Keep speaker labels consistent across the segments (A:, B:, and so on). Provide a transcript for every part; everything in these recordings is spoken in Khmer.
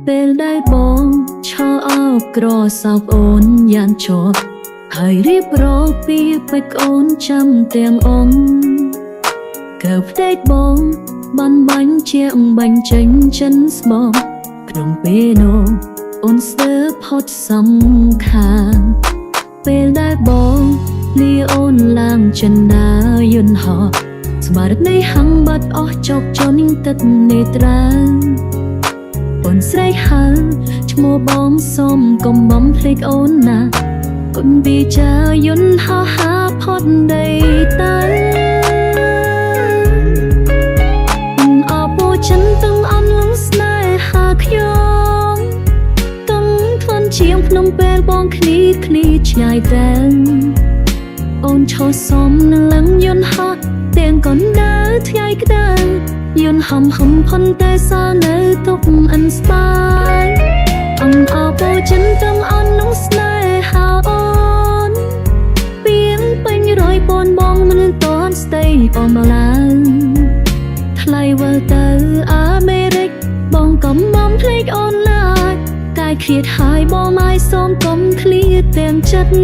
A: ពេលដែលបងឈរអោបក្រសោបអូនយ៉ាងជាប់ហើយរៀបរកពីពេកអូនចាំទាំងអងកើផ្ទៃបងបានបាញ់ជាបាញ់ចេញចិនស្បងក្នុងពេលនោះអូនស្ទើរផុតសំខានពេលដែលបងលីអូនឡើងចិនដាយន្តហោះស្មារតីហំបាត់អស់ចុកចុនទឹកនេត្រាអូនស្រែកហៅឈ្មោះបងសុំកុំបំភ្លេចអូនណាគុណពីចាយន្តហោះហាផុតដីតាអបោចិនទាំងអន់លងស្នេហាខ្ញុំទាំងធន់ជាងភ្នំពេលបងគ្នាឆ្ងាយតែអូនឈរសំនឹងលឹងយន្តហោះទាំងកណ្ដាលថ្ងៃក្តៅយន្តហំផុនតែសល់នៅទុកអិនស្បាយអបោចិនទាំងអន់នឹងស្នេហាអូនពីងពេញរយពនបងមិនតន់ស្ទៃអមឡើងថ្លៃវិលទៅអាមេរិកបងកំបំភ្លេចអូនឡើយតែឃ្លាតហើយបងមកសូមកុំឃ្លាតទាំងចិត្ត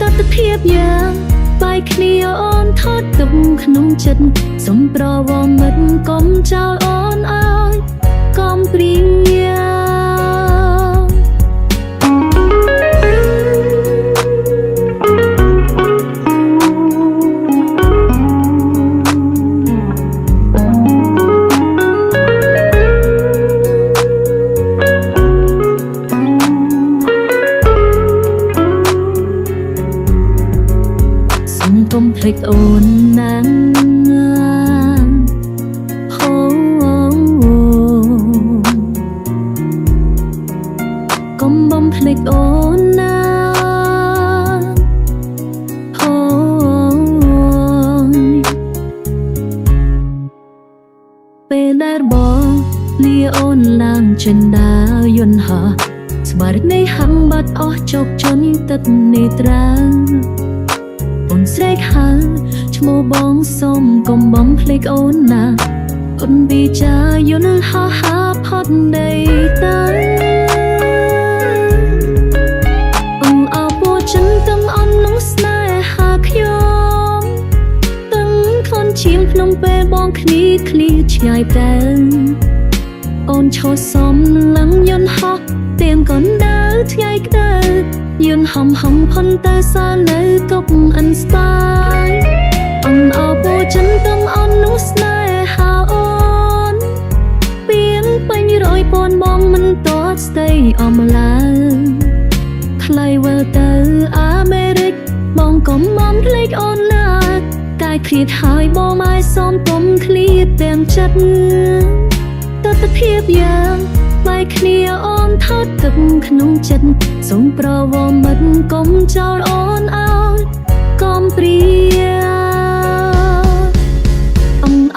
A: តតភាពយ៉ាងបាយគ្នាអូនថត់ទុកក្នុងចិត្តសុំប្រវមិត្តកុំចោលអូនអើយកុំព្រៀងកុំភ្លេចអូនណាងហូកុំបំភ្លេចអូនណាហូពេលដែលបងលីអូនឡើងចិនដាយន្តហោះស្មារតីហំបាត់អស់ចុកចុនទឹកនេត្រាអូនស្រែកហៅឈ្មោះបងសុំកុំបំភ្លេចអូនណាអូនពីចាយន្តហោះហាផុតដីតាអបោចិនទាំងអន់នឹងស្នេហាខ្ញុំទាំងធន់ជាងភ្នំពេលបងគ្នាឆ្ងាយតែអូនឈរសំលឹងយន្តហោះទាំងកណ្ដាលថ្ងៃក្តៅយន្តហំផុនតែសល់នៅទុកអិនស្បាយអបោចិនទាំងអន់នោះស្នេហាអូនពីងពេញរយពនបងមិនតតស្ទៃអមឡើងថ្លៃវិលទៅអាមេរិកបងកុំបំភ្លេចអូនឡើយតែឃ្លាតហើយបងមកសូមកុំឃ្លាតទាំងចិត្តតតភាពយ៉ាងបាយគ្នាអូនថត់ទឹកក្នុងចិត្តសូមប្រវមិត្តកុំចោលអូនអើយកុំព្រា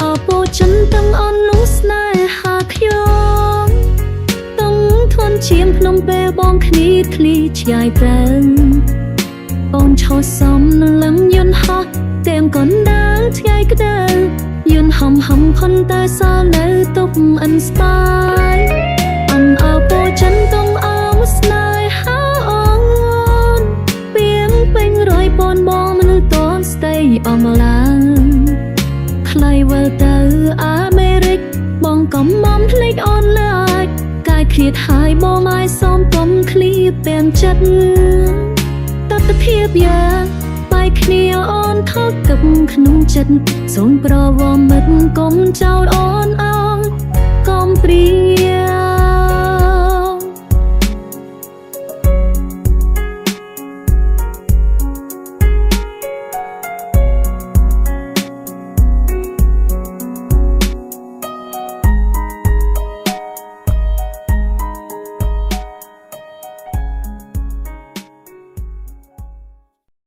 A: អបោចិនទាំងអន់នោះស្នេហាខ្ញុំទាំងធន់ជាងភ្នំពេលបងគ្នាឆ្ងាយតែអូនឈរសំនឹងលឹងយន្តហោះទាំងកណ្ដាលថ្ងៃក្តៅយន្តហំផុនតែសល់នៅទុកអិនស្បាយអបោចិនទាំងអងស្នេហាអូនពីងពេញរយពនបងមិនតន់ស្ទៃអមឡើងថ្លៃវិលទៅអាមេរិកបងកុំបំភ្លេចអូនឡើយកាយឃ្លាតហើយបងមកសូមកុំឃ្លាតទាំងចិត្តតតភាពយ៉ាងបាយគ្នាអូនថត់ទឹកក្នុងចិត្តសូមប្រវមិត្តកុំចោលអូនអើយកុំព្រា